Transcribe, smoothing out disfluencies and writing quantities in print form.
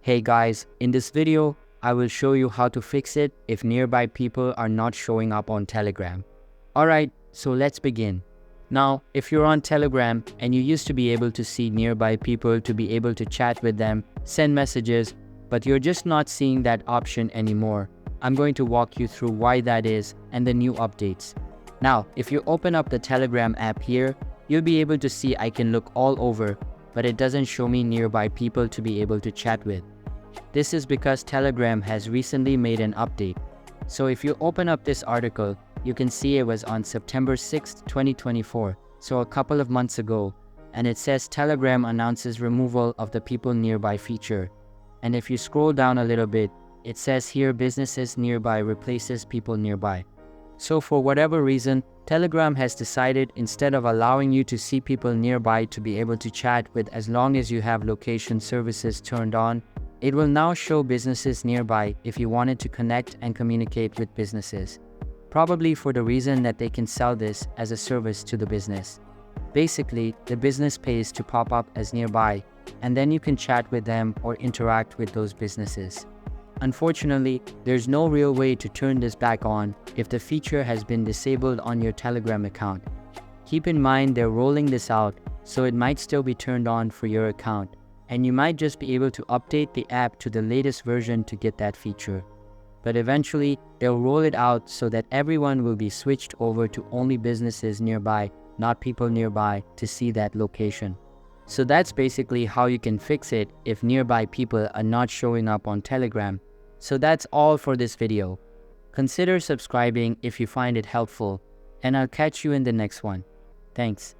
Hey guys, in this video, I will show you how to fix it if nearby people are not showing up on Telegram. Alright, so let's begin. Now, if you're on Telegram and you used to be able to see nearby people to be able to chat with them, send messages, but you're just not seeing that option anymore, I'm going to walk you through why that is and the new updates. Now, if you open up the Telegram app here, you'll be able to see I can look all over, but it doesn't show me nearby people to be able to chat with. This is because Telegram has recently made an update. So if you open up this article, you can see it was on September 6, 2024, so a couple of months ago, and it says Telegram announces removal of the people nearby feature. And if you scroll down a little bit, it says here businesses nearby replaces people nearby. So for whatever reason, Telegram has decided instead of allowing you to see people nearby to be able to chat with as long as you have location services turned on, it will now show businesses nearby if you wanted to connect and communicate with businesses. Probably for the reason that they can sell this as a service to the business. Basically, the business pays to pop up as nearby, and then you can chat with them or interact with those businesses. Unfortunately, there's no real way to turn this back on if the feature has been disabled on your Telegram account. Keep in mind they're rolling this out, so it might still be turned on for your account, and you might just be able to update the app to the latest version to get that feature. But eventually, they'll roll it out so that everyone will be switched over to only businesses nearby, not people nearby, to see that location. So that's basically how you can fix it if nearby people are not showing up on Telegram. So that's all for this video. Consider subscribing if you find it helpful, and I'll catch you in the next one. Thanks.